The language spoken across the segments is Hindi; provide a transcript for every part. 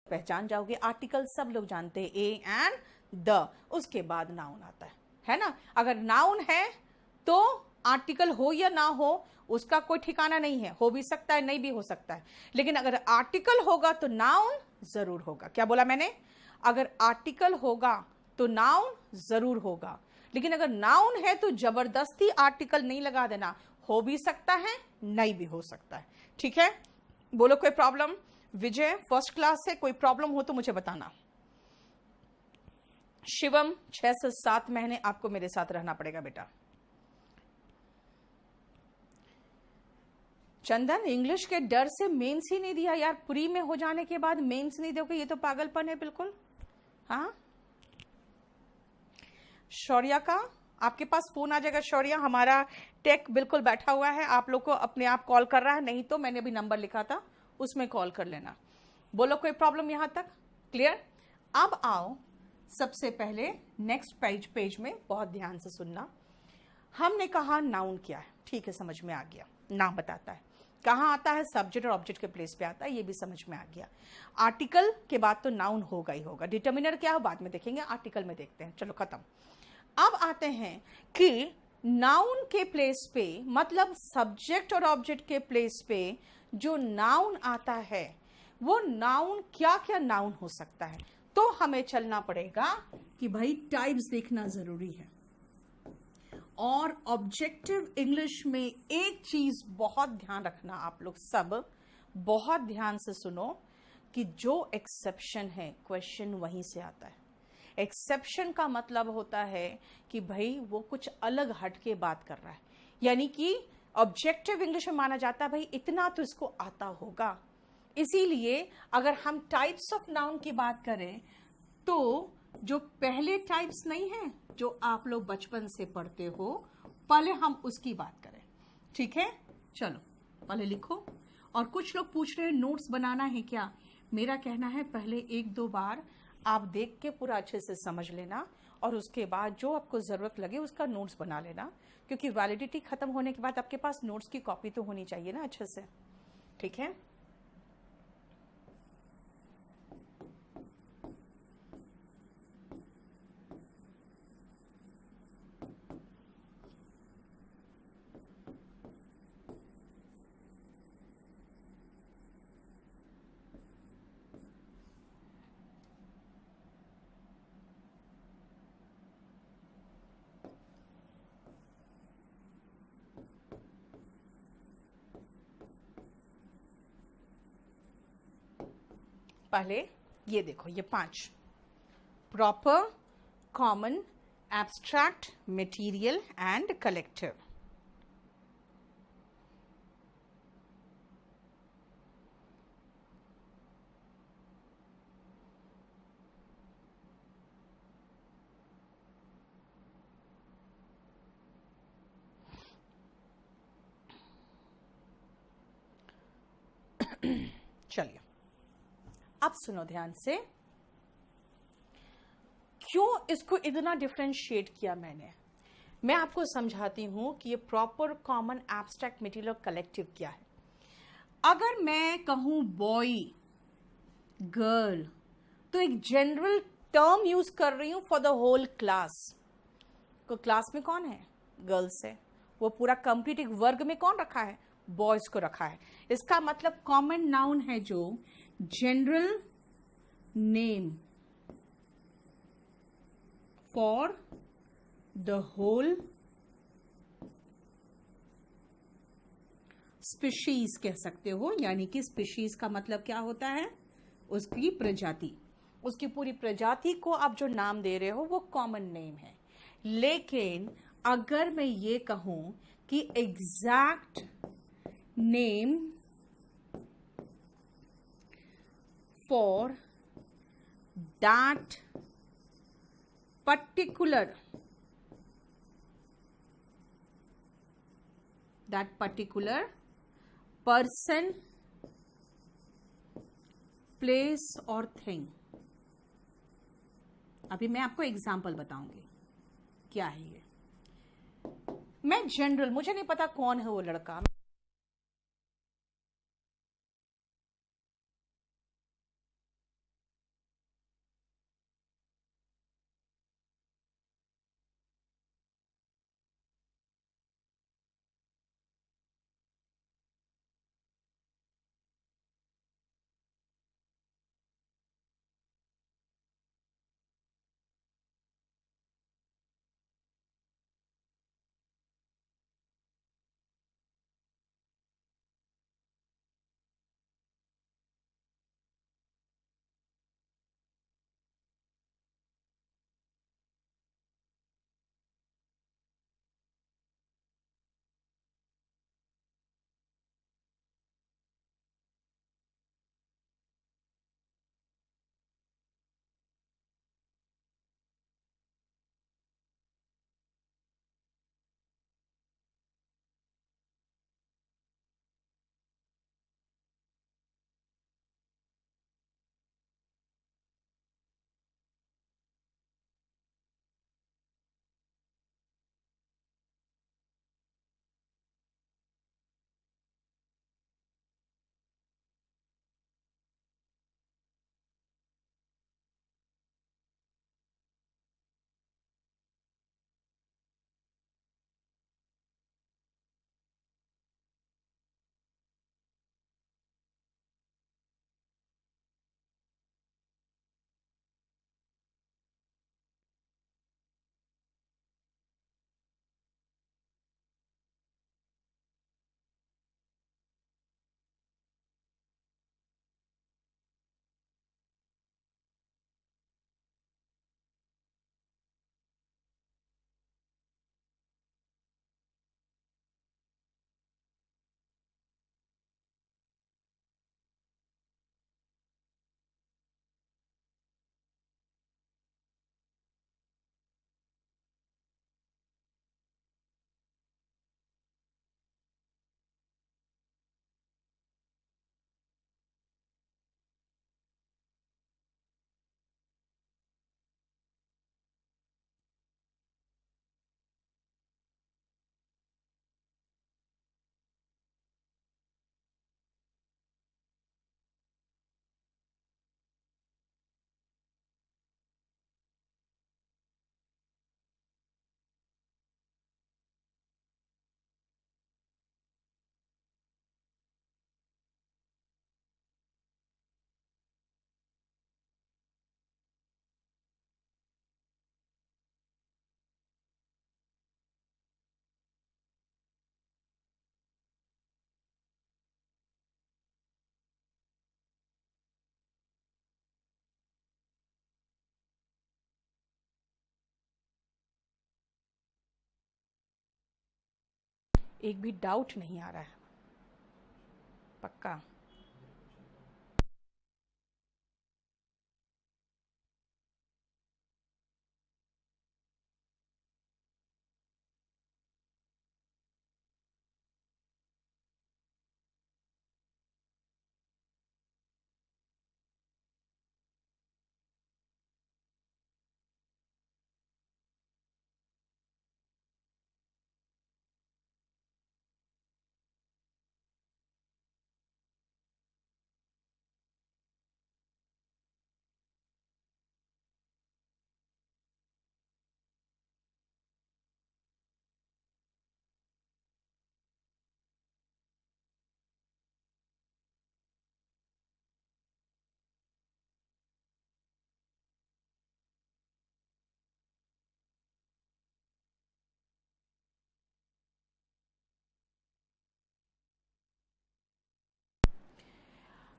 पहचान जाओगे। आर्टिकल सब लोग जानते हैं, ए एंड द, उसके बाद नाउन आता है ना। अगर नाउन है तो आर्टिकल हो या ना हो उसका कोई ठिकाना नहीं है, हो भी सकता है नहीं भी हो सकता है, लेकिन अगर आर्टिकल होगा तो नाउन जरूर होगा। क्या बोला मैंने? अगर आर्टिकल होगा तो नाउन जरूर होगा, लेकिन अगर नाउन है तो जबरदस्ती आर्टिकल नहीं लगा देना, हो भी सकता है नहीं भी हो सकता है। ठीक है, बोलो कोई प्रॉब्लम? विजय फर्स्ट क्लास से, कोई प्रॉब्लम हो तो मुझे बताना। शिवम 6 से 7 महीने आपको मेरे साथ रहना पड़ेगा बेटा। चंदन इंग्लिश के डर से मेंस ही नहीं दिया यार, प्री में हो जाने के बाद मेंस नहीं दोगे, ये तो पागलपन है बिल्कुल। हाँ शौर्या का आपके पास फोन आ जाएगा। शौर्या हमारा टेक बिल्कुल बैठा हुआ है, आप लोग को अपने आप कॉल कर रहा है, नहीं तो मैंने भी नंबर लिखा था उसमें कॉल कर लेना। बोलो कोई प्रॉब्लम यहां तक क्लियर? अब आओ सबसे पहले नेक्स्ट पेज में बहुत ध्यान से सुनना। हमने कहा नाउन क्या है, ठीक है समझ में आ गया, नाम बताता है, कहाँ आता है, सब्जेक्ट और ऑब्जेक्ट के प्लेस पे आता है, ये भी समझ में आ गया। आर्टिकल के बाद तो नाउन होगा ही होगा, डिटर्मिनर क्या हो बाद में देखेंगे, आर्टिकल में देखते हैं। चलो खत्म। अब आते हैं कि नाउन के प्लेस पे, मतलब सब्जेक्ट और ऑब्जेक्ट के प्लेस पे जो नाउन आता है वो नाउन क्या क्या नाउन हो सकता है। तो हमें चलना पड़ेगा कि भाई टाइप्स देखना जरूरी है। और ऑब्जेक्टिव इंग्लिश में एक चीज बहुत ध्यान रखना, आप लोग सब बहुत ध्यान से सुनो कि जो एक्सेप्शन है क्वेश्चन वहीं से आता है। एक्सेप्शन का मतलब होता है कि भाई वो कुछ अलग हट के बात कर रहा है, यानी कि ऑब्जेक्टिव इंग्लिश में माना जाता है भाई इतना तो इसको आता होगा। इसीलिए अगर हम टाइप्स ऑफ नाउन की बात करें तो जो पहले टाइप्स नहीं है जो आप लोग बचपन से पढ़ते हो, पहले हम उसकी बात करें। ठीक है, चलो पहले लिखो। और कुछ लोग पूछ रहे हैं नोट्स बनाना है क्या? मेरा कहना है पहले 1-2 बार आप देख के पूरा अच्छे से समझ लेना, और उसके बाद जो आपको जरूरत लगे उसका नोट्स बना लेना, क्योंकि वैलिडिटी खत्म होने के बाद आपके पास नोट्स की कॉपी तो होनी चाहिए ना अच्छे से। ठीक है, पहले ये देखो, ये 5 proper, common, abstract, material and collective. चलिए अब सुनो ध्यान से, क्यों इसको इतना डिफरेंशिएट किया मैंने, मैं आपको समझाती हूं कि ये प्रॉपर, कॉमन, एब्स्ट्रैक्ट, मटेरियल और कलेक्टिव क्या है। अगर मैं कहूं बॉय, गर्ल, तो एक जनरल टर्म यूज कर रही हूं फॉर द होल क्लास। तो क्लास में कौन है? गर्ल्स है। वो पूरा कंप्लीट एक वर्ग में कौन रखा है? बॉयज को रखा है। इसका मतलब कॉमन नाउन है जो general name for the whole species कह सकते हो, यानी कि स्पीशीज का मतलब क्या होता है? उसकी प्रजाति, उसकी पूरी प्रजाति को आप जो नाम दे रहे हो वो कॉमन नेम है। लेकिन अगर मैं ये कहूं कि exact name for that particular person, place और thing। अभी मैं आपको एग्जाम्पल बताऊंगी क्या है ये। मैं जनरल, मुझे नहीं पता कौन है वो लड़का, एक भी डाउट नहीं आ रहा है, पक्का।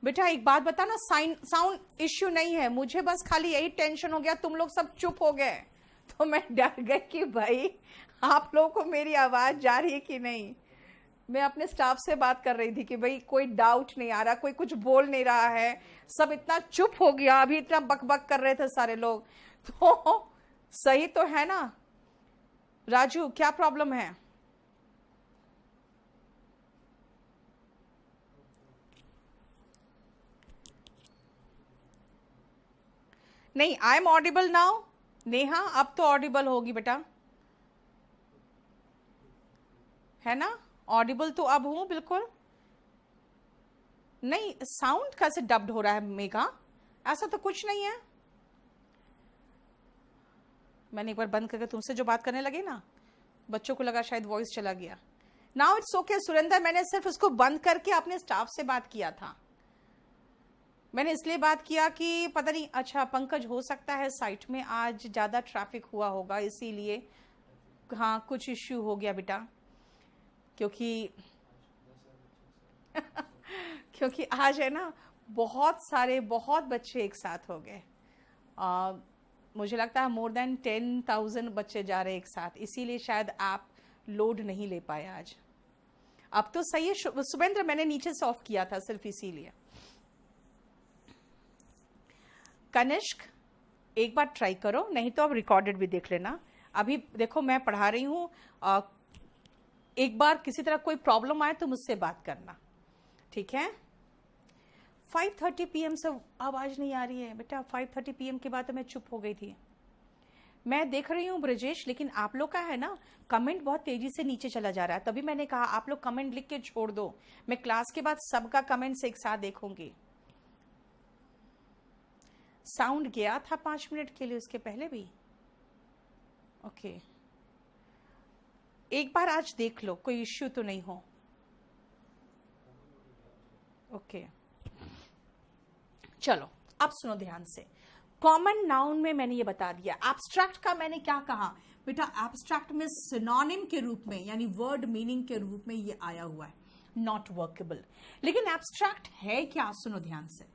बेटा एक बात बता ना, साउंड इश्यू नहीं है, मुझे बस खाली यही टेंशन हो गया, तुम लोग सब चुप हो गए तो मैं डर गई कि भाई आप लोगों को मेरी आवाज जा रही है कि नहीं। मैं अपने स्टाफ से बात कर रही थी कि भाई कोई डाउट नहीं आ रहा, कोई कुछ बोल नहीं रहा है, सब इतना चुप हो गया, अभी इतना बकबक कर रहे थे सारे लोग। तो सही तो है ना राजू, क्या प्रॉब्लम है? नहीं, I am audible now. Neha अब तो ऑडिबल होगी बेटा, है ना? ऑडिबल तो अब हूं बिल्कुल। नहीं, साउंड कैसे डब्ड हो रहा है मेघा? ऐसा तो कुछ नहीं है। मैंने एक बार बंद करके तुमसे जो बात करने लगी ना, बच्चों को लगा शायद वॉइस चला गया। नाउ इट्स ओके सुरेंद्र, मैंने सिर्फ उसको बंद करके अपने स्टाफ से बात किया था। मैंने इसलिए बात किया कि पता नहीं, अच्छा पंकज हो सकता है साइट में आज ज्यादा ट्रैफिक हुआ होगा इसीलिए, हाँ कुछ इश्यू हो गया बेटा, क्योंकि क्योंकि आज है ना बहुत बच्चे एक साथ हो गए। मुझे लगता है मोर देन 10,000 बच्चे जा रहे एक साथ, इसीलिए शायद ऐप लोड नहीं ले पाए आज। अब तो सही है शुभेंद्र, मैंने नीचे से ऑफ किया था सिर्फ इसीलिए। कनिष्क एक बार ट्राई करो, नहीं तो अब रिकॉर्डेड भी देख लेना। अभी देखो मैं पढ़ा रही हूँ, एक बार किसी तरह कोई प्रॉब्लम आए तो मुझसे बात करना, ठीक है? 5:30 PM से आवाज नहीं आ रही है बेटा, 5:30 PM के बाद तो मैं चुप हो गई थी। मैं देख रही हूँ ब्रजेश, लेकिन आप लोग का है ना कमेंट बहुत तेजी से नीचे चला जा रहा है, तभी मैंने कहा आप लोग कमेंट लिख के छोड़ दो, मैं क्लास के बाद सबका कमेंट्स एक साथ देखूंगी। साउंड गया था 5 मिनट के लिए, उसके पहले भी ओके। एक बार आज देख लो, कोई इश्यू तो नहीं हो। ओके चलो अब सुनो ध्यान से। कॉमन नाउन में मैंने ये बता दिया। एब्स्ट्रैक्ट का मैंने क्या कहा बेटा? एब्स्ट्रैक्ट में सिनोनिम के रूप में यानी वर्ड मीनिंग के रूप में ये आया हुआ है, नॉट वर्केबल। लेकिन एब्स्ट्रैक्ट है क्या? सुनो ध्यान से।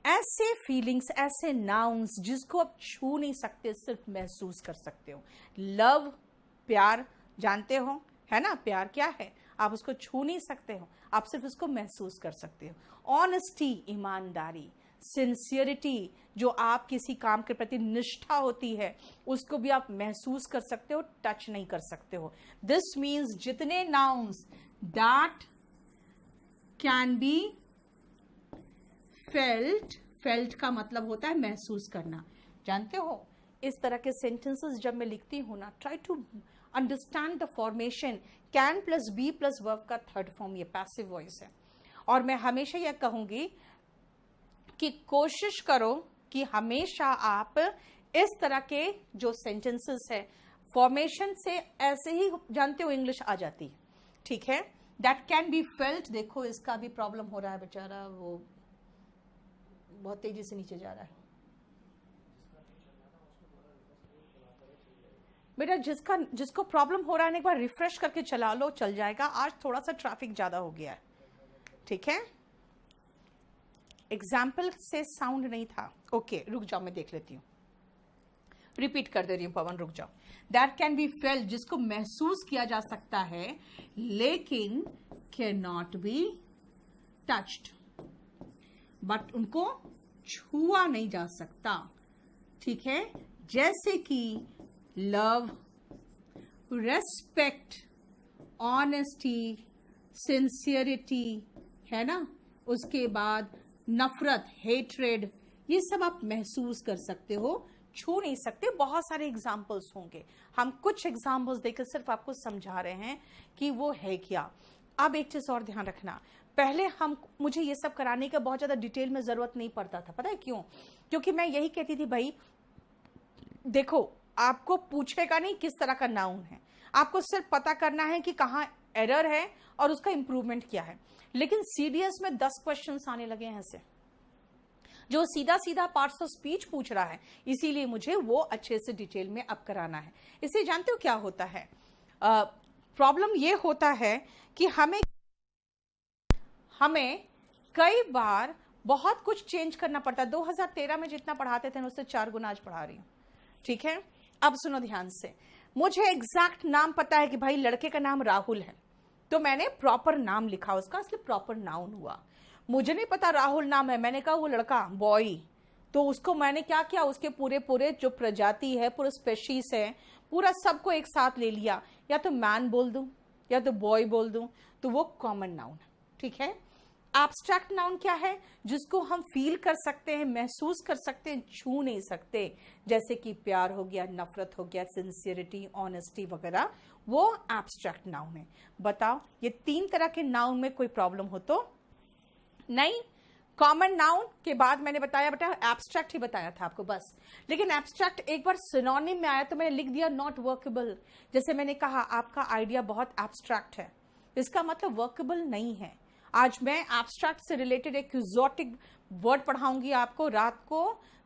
ऐसे फीलिंग्स, ऐसे नाउन्स जिसको आप छू नहीं सकते, सिर्फ महसूस कर सकते हो। लव, प्यार जानते हो, है ना? प्यार क्या है? आप उसको छू नहीं सकते हो, आप सिर्फ उसको महसूस कर सकते हो। ऑनेस्टी, ईमानदारी, सिंसियरिटी, जो आप किसी काम के प्रति निष्ठा होती है, उसको भी आप महसूस कर सकते हो, टच नहीं कर सकते हो। दिस मीन्स जितने nouns that can be felt का मतलब होता है महसूस करना, जानते हो? इस तरह के सेंटेंसेस जब मैं लिखती हूं ना, try to understand the formation. Can plus be plus verb का थर्ड फॉर्म ये पैसिव वॉइस है। और मैं हमेशा यह कहूंगी कि कोशिश करो कि हमेशा आप इस तरह के जो सेंटेंसेस है फॉर्मेशन से ऐसे ही, जानते हो इंग्लिश आ जाती है, ठीक है? That can be felt. देखो इसका भी प्रॉब्लम हो रहा है बेचारा, वो बहुत तेजी से नीचे जा रहा है बेटा। जिसको प्रॉब्लम हो रहा है, एक बार रिफ्रेश करके चला लो, चल जाएगा। आज थोड़ा सा ट्रैफिक ज्यादा हो गया है, ठीक है? एग्जाम्पल से साउंड नहीं था। ओके रुक जाओ, मैं देख लेती हूँ। रिपीट कर दे रही हूं पवन, रुक जाओ। दैट कैन बी फेल्ट, जिसको महसूस किया जा सकता है लेकिन can not be touched, but उनको छुआ नहीं जा सकता। ठीक है, जैसे कि लव, रेस्पेक्ट, ऑनेस्टी, सिंसियरिटी, है ना, उसके बाद नफरत, हेट्रेड, ये सब आप महसूस कर सकते हो, छू नहीं सकते। बहुत सारे एग्जाम्पल्स होंगे, हम कुछ एग्जाम्पल्स देकर सिर्फ आपको समझा रहे हैं कि वो है क्या। अब एक चीज और ध्यान रखना, पहले मुझे ये सब कराने का बहुत ज्यादा डिटेल में जरूरत नहीं पड़ता था, पता है क्यों? क्योंकि मैं यही कहती थी भाई देखो, आपको पूछेगा नहीं किस तरह का नाउन है, आपको सिर्फ पता करना है कि कहाँ एरर है और उसका इंप्रूवमेंट क्या है। लेकिन सीडीएस में 10 क्वेश्चंस आने लगे हैं ऐसे, जो सीधा सीधा पार्ट्स ऑफ स्पीच पूछ रहा है, इसीलिए मुझे वो अच्छे से डिटेल में अब कराना है। इसलिए जानते हो क्या होता है, प्रॉब्लम ये होता है कि हमें कई बार बहुत कुछ चेंज करना पड़ता है। 2013 में जितना पढ़ाते थे उससे 4 गुना आज पढ़ा रही हूं। ठीक है, अब सुनो ध्यान से, मुझे एग्जैक्ट नाम पता है कि भाई लड़के का नाम राहुल है, तो मैंने प्रॉपर नाम लिखा उसका, इसलिए प्रॉपर नाउन हुआ। मुझे नहीं पता राहुल नाम है, मैंने कहा वो लड़का बॉय, तो उसको मैंने क्या किया, उसके पूरे जो प्रजाति है, पूरा स्पेशीज है, पूरा सबको एक साथ ले लिया, या तो मैन बोल दूं या तो बॉय बोल दूं, तो वो कॉमन नाउन है। ठीक है, एब्स्ट्रैक्ट नाउन क्या है, जिसको हम फील कर सकते हैं, महसूस कर सकते हैं, छू नहीं सकते, जैसे कि प्यार हो गया, नफरत हो गया, सिंसियरिटी, ऑनेस्टी वगैरह, वो एब्स्ट्रैक्ट नाउन है। बताओ, ये 3 तरह के नाउन में कोई प्रॉब्लम हो तो नहीं? कॉमन नाउन के बाद मैंने बताया बेटा एब्स्ट्रैक्ट ही बताया था आपको बस, लेकिन एब्स्ट्रैक्ट एक बार सिनोनिम में आया तो मैंने लिख दिया नॉट वर्केबल। जैसे मैंने कहा आपका आइडिया बहुत एब्स्ट्रैक्ट है, इसका मतलब वर्केबल नहीं है। आज मैं एब्स्ट्रैक्ट से रिलेटेड एक एक्सोटिक वर्ड पढ़ाऊंगी आपको रात को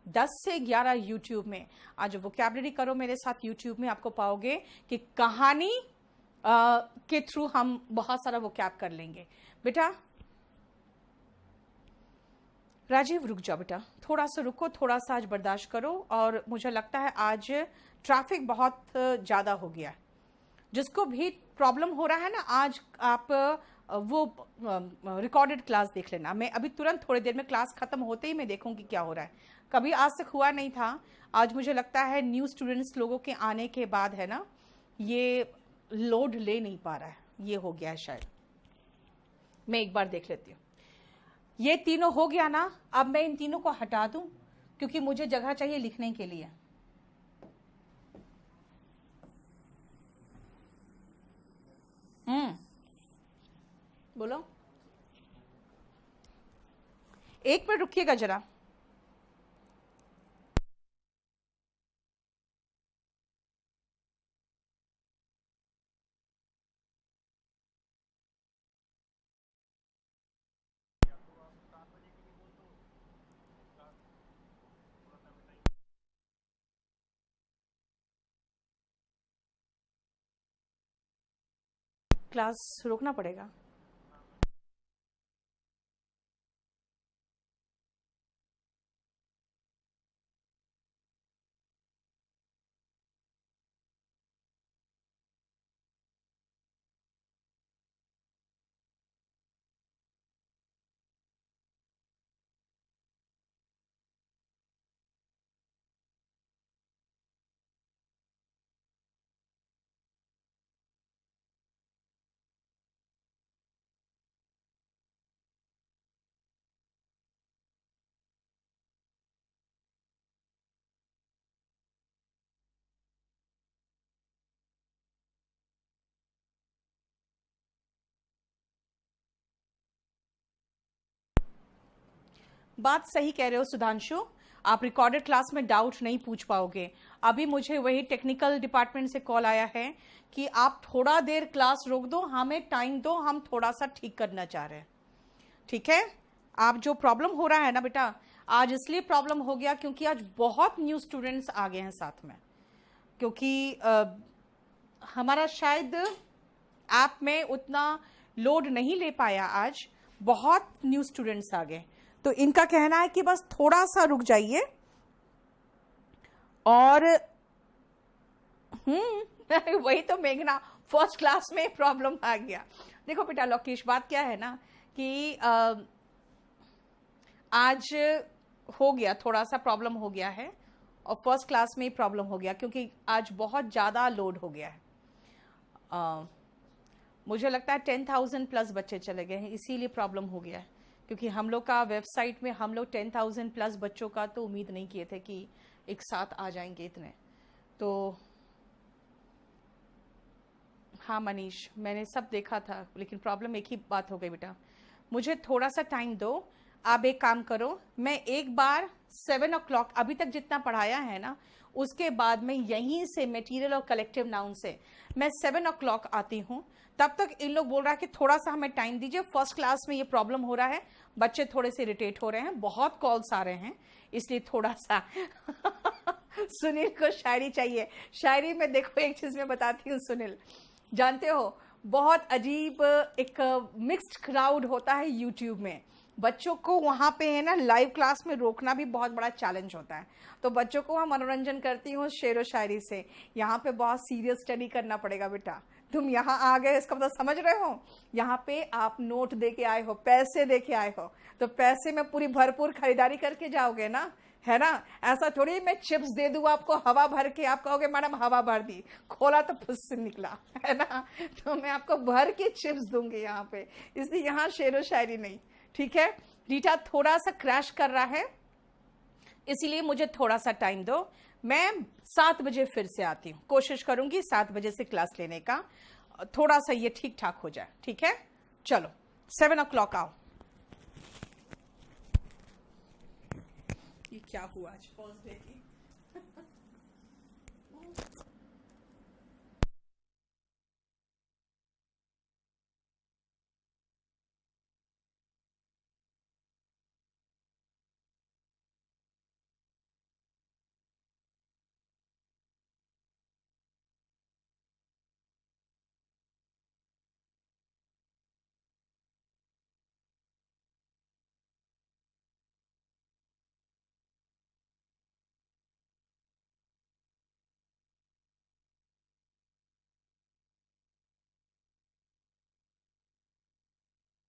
10 से 11 यूट्यूब में। आज वोकैबुलरी करो मेरे साथ यूट्यूब में, आपको पाओगे कि कहानी के थ्रू हम बहुत सारा वोकैब कर लेंगे। बेटा राजीव रुक जाओ बेटा, थोड़ा सा रुको, थोड़ा सा आज बर्दाश्त करो। और मुझे लगता है आज ट्रैफिक बहुत ज़्यादा हो गया है, जिसको भी प्रॉब्लम हो रहा है ना, आज आप वो रिकॉर्डेड क्लास देख लेना। मैं अभी तुरंत थोड़ी देर में क्लास खत्म होते ही मैं देखूंगी क्या हो रहा है। कभी आज तक हुआ नहीं था, आज मुझे लगता है न्यू स्टूडेंट्स लोगों के आने के बाद है ना, ये लोड ले नहीं पा रहा है, ये हो गया है शायद। मैं एक बार देख लेती हूँ। ये तीनों हो गया ना, अब मैं इन तीनों को हटा दूं क्योंकि मुझे जगह चाहिए लिखने के लिए। बोलो, एक मिनट रुकिएगा जरा। क्लास रोकना पड़ेगा। बात सही कह रहे हो सुधांशु, आप रिकॉर्डेड क्लास में डाउट नहीं पूछ पाओगे। अभी मुझे वही टेक्निकल डिपार्टमेंट से कॉल आया है कि आप थोड़ा देर क्लास रोक दो, हमें टाइम दो, हम थोड़ा सा ठीक करना चाह रहे हैं। ठीक है, आप जो प्रॉब्लम हो रहा है ना बेटा, आज इसलिए प्रॉब्लम हो गया क्योंकि आज बहुत न्यू स्टूडेंट्स आ गए हैं साथ में, क्योंकि हमारा शायद ऐप में उतना लोड नहीं ले पाया, आज बहुत न्यू स्टूडेंट्स आ गए। तो इनका कहना है कि बस थोड़ा सा रुक जाइए और वही तो मेघना, फर्स्ट क्लास में प्रॉब्लम आ गया। देखो बेटा लोकेश, बात क्या है ना कि आज हो गया, थोड़ा सा प्रॉब्लम हो गया है और फर्स्ट क्लास में ही प्रॉब्लम हो गया क्योंकि आज बहुत ज़्यादा लोड हो गया है। मुझे लगता है 10,000 प्लस बच्चे चले गए हैं, इसीलिए प्रॉब्लम हो गया है। क्योंकि हम लोग का वेबसाइट में हम लोग 10,000 प्लस बच्चों का तो उम्मीद नहीं किए थे कि एक साथ आ जाएंगे इतने। तो हाँ मनीष, मैंने सब देखा था, लेकिन प्रॉब्लम एक ही बात हो गई बेटा, मुझे थोड़ा सा टाइम दो। आप एक काम करो, मैं एक बार 7 o'clock अभी तक जितना पढ़ाया है ना, उसके बाद में यहीं से मटेरियल और कलेक्टिव नाउन से मैं 7 o'clock आती हूँ। तब तक इन लोग बोल रहा है कि थोड़ा सा हमें टाइम दीजिए, फर्स्ट क्लास में ये प्रॉब्लम हो रहा है, बच्चे थोड़े से इरिटेट हो रहे हैं, बहुत कॉल्स आ रहे हैं, इसलिए थोड़ा सा सुनील को शायरी चाहिए। शायरी में देखो, एक चीज मैं बताती हूँ सुनील, जानते हो बहुत अजीब एक मिक्स्ड क्राउड होता है यूट्यूब में। बच्चों को वहां पे है ना लाइव क्लास में रोकना भी बहुत बड़ा चैलेंज होता है। तो बच्चों को वहां मनोरंजन करती हूँ शेरो शायरी से। यहाँ पे बहुत सीरियस स्टडी करना पड़ेगा बेटा। तुम यहाँ आ गए इसका मतलब समझ रहे हो, यहाँ पे आप नोट दे के आए हो, पैसे दे के आए हो, तो पैसे में पूरी भरपूर खरीदारी करके जाओगे ना, है ना। ऐसा थोड़ी मैं चिप्स दे दूं आपको हवा भर के, आप कहोगे मैडम हवा भर दी, खोला तो फुस से निकला, है ना। तो मैं आपको भर के चिप्स दूंगी यहाँ पे, इसलिए यहाँ शेरो शायरी नहीं, ठीक है। रीटा थोड़ा सा क्रैश कर रहा है, इसीलिए मुझे थोड़ा सा टाइम दो। मैं 7 बजे फिर से आती हूँ, कोशिश करूंगी 7 बजे से क्लास लेने का, थोड़ा सा ये ठीक ठाक हो जाए, ठीक है। चलो 7 o'clock आओ। ये क्या हुआ आज फर्स्ट डे की